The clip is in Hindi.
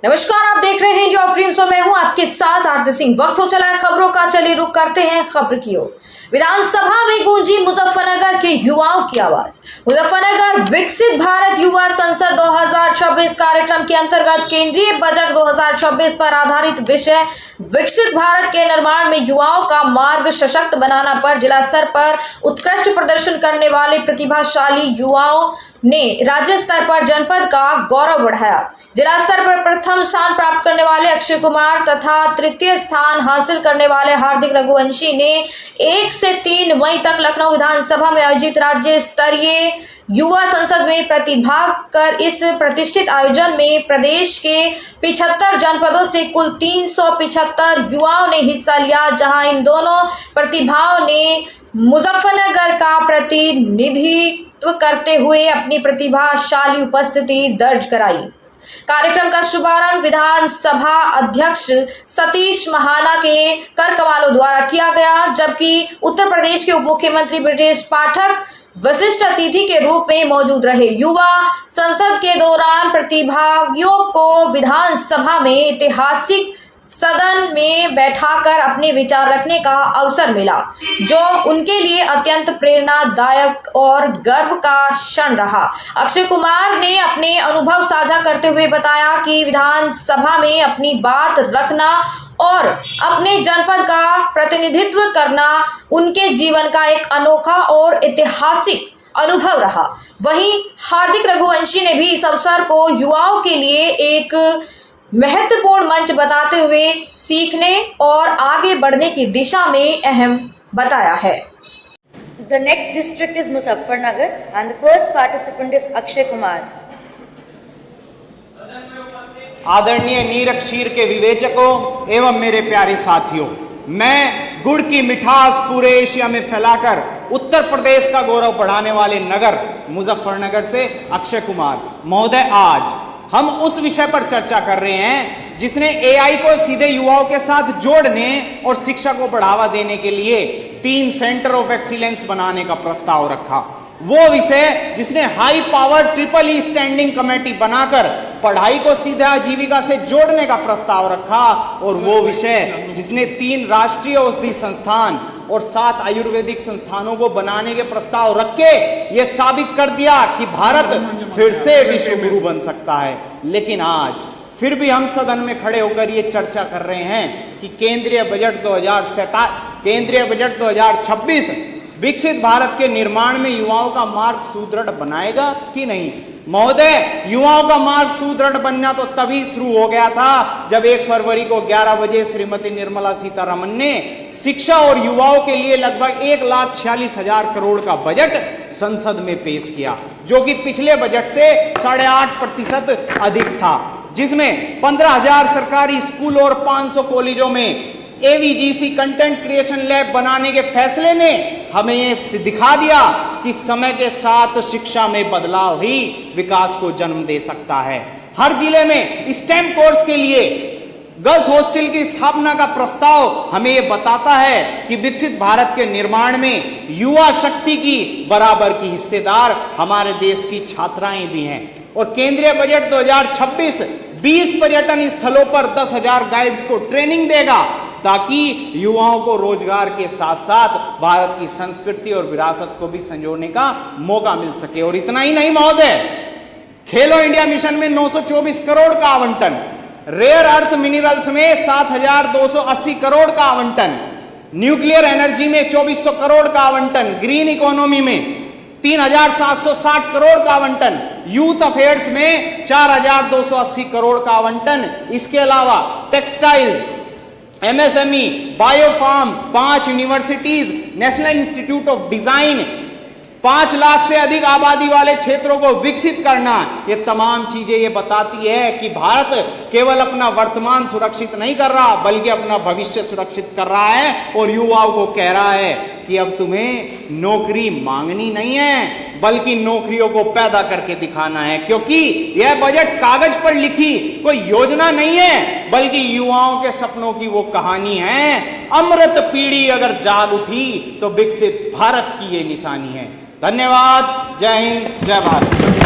नमस्कार, आप देख रहे हैं इंडिया फ्रीम्स और मैं हूं आपके साथ आरती सिंह। वक्त हो चला है खबरों का, चलिए रुक करते हैं खबर की ओर। विधानसभा में गूंजी मुजफ्फरनगर के युवाओं की आवाज। मुजफ्फरनगर विकसित भारत युवा संसद 2026 कार्यक्रम के अंतर्गत केंद्रीय बजट 2026 पर आधारित विषय विकसित भारत के निर्माण में युवाओं का मार्ग सशक्त बनाना पर जिला स्तर पर उत्कृष्ट प्रदर्शन करने वाले प्रतिभाशाली युवाओं ने राज्य स्तर पर जनपद का गौरव बढ़ाया। जिला स्तर पर प्रथम स्थान प्राप्त करने वाले अक्षय कुमार तथा तृतीय स्थान हासिल करने वाले हार्दिक रघुवंशी ने 1 से 3 मई तक लखनऊ विधानसभा में आयोजित राज्य स्तरीय युवा संसद में प्रतिभाग कर इस प्रतिष्ठित आयोजन में प्रदेश के 75 जनपदों से कुल 375 युवाओं ने हिस्सा लिया, जहां इन दोनों प्रतिभाओं ने मुजफ्फरनगर का प्रतिनिधित्व करते हुए अपनी प्रतिभाशाली उपस्थिति दर्ज कराई। कार्यक्रम का शुभारंभ विधानसभा अध्यक्ष सतीश महाना के कर कमालों द्वारा किया गया, जबकि उत्तर प्रदेश के उप मुख्यमंत्री ब्रजेश पाठक विशिष्ट अतिथि के रूप में मौजूद रहे। युवा संसद के दौरान प्रतिभागियों को विधानसभा में ऐतिहासिक सदन में बैठाकर अपने विचार रखने का अवसर मिला, जो उनके लिए अत्यंत प्रेरणादायक और गर्व का क्षण रहा। अक्षय कुमार ने अपने अनुभव साझा करते हुए बताया कि विधानसभा में अपनी बात रखना और अपने जनपद का प्रतिनिधित्व करना उनके जीवन का एक अनोखा और ऐतिहासिक अनुभव रहा। वहीं हार्दिक रघुवंशी ने भी इस अवसर को युवाओं के लिए एक महत्वपूर्ण मंच बताते हुए सीखने और आगे बढ़ने की दिशा में अहम बताया है। The next district is Muzaffarnagar and the first participant is Akshay Kumar. आदरणीय नीरक शीर के विवेचकों एवं मेरे प्यारे साथियों, मैं गुड़ की मिठास पूरे एशिया में फैलाकर उत्तर प्रदेश का गौरव बढ़ाने वाले नगर मुजफ्फरनगर से अक्षय कुमार महोदय आज हम उस विषय पर चर्चा कर रहे हैं जिसने एआई को सीधे युवाओं के साथ जोड़ने और शिक्षा को बढ़ावा देने के लिए 3 सेंटर ऑफ एक्सीलेंस बनाने का प्रस्ताव रखा। वो विषय जिसने high power triple standing committee बनाकर पढ़ाई को सीधा आजीविका से जोड़ने का प्रस्ताव रखा, और वो विषय जिसने 3 राष्ट्रीय औषधि संस्थान और 7 आयुर्वेदिक संस्थानों को बनाने के प्रस्ताव रख के ये साबित कर दिया कि भारत फिर से विश्व गुरु बन सकता है। लेकिन आज फिर भी हम सदन में खड़े होकर ये चर्चा कर रहे हैं कि केंद्रीय बजट 2026 विकसित भारत के निर्माण में युवाओं का मार्ग सुदृढ़ बनाएगा कि नहीं। महोदय, युवाओं का मार्ग सुदृढ़ बनना तो तभी शुरू हो गया था जब 1 फरवरी को 11 बजे श्रीमती निर्मला सीतारमन ने शिक्षा और युवाओं के लिए लगभग 1,46,000 करोड़ का बजट संसद में पेश किया, जो कि पिछले बजट से 8.5% अधिक था, जिसमें 15,000 सरकारी स्कूल और 500 कॉलेजों में एवीजीसी कंटेंट क्रिएशन लैब बनाने के फैसले ने हमें ये दिखा दिया कि समय के साथ शिक्षा में बदलाव ही विकास को जन्म दे सकता है। हर जिले में स्टेम कोर्स के लिए गर्ल्स हॉस्टल की स्थापना का प्रस्ताव हमें ये बताता है कि विकसित भारत के निर्माण में युवा शक्ति की बराबर की हिस्सेदार हमारे देश की छात्राएं भी हैं। और केंद्रीय बजट 2026 20 पर्यटन स्थलों पर 10,000 गाइड्स को ट्रेनिंग देगा, ताकि युवाओं को रोजगार के साथ साथ भारत की संस्कृति और विरासत को भी संजोने का मौका मिल सके। और इतना ही नहीं महोदय, खेलो इंडिया मिशन में 924 करोड़ का आवंटन, रेयर अर्थ मिनरल्स में 7,280 करोड़ का आवंटन, न्यूक्लियर एनर्जी में 2,400 करोड़ का आवंटन, ग्रीन इकोनॉमी में 3,760 करोड़ का आवंटन, यूथ अफेयर्स में 4,280 करोड़ का आवंटन। इसके अलावा textile, MSME, Biopharm, 5 universities, national institute of design, 5 lakh से अधिक आबादी वाले क्षेत्रों को विकसित करना, ये तमाम चीजें ये बताती है कि भारत केवल अपना वर्तमान सुरक्षित नहीं कर रहा बल्कि अपना भविष्य सुरक्षित कर रहा है, और युवाओं को कह रहा है कि अब तुम्हें नौकरी मांगनी नहीं है बल्कि नौकरियों को पैदा करके दिखाना है, क्योंकि यह बजट कागज पर लिखी कोई योजना नहीं है बल्कि युवाओं के सपनों की वो कहानी है। अमृत पीढ़ी अगर जाग उठी तो विकसित भारत की ये निशानी है। धन्यवाद। जय हिंद, जय भारत।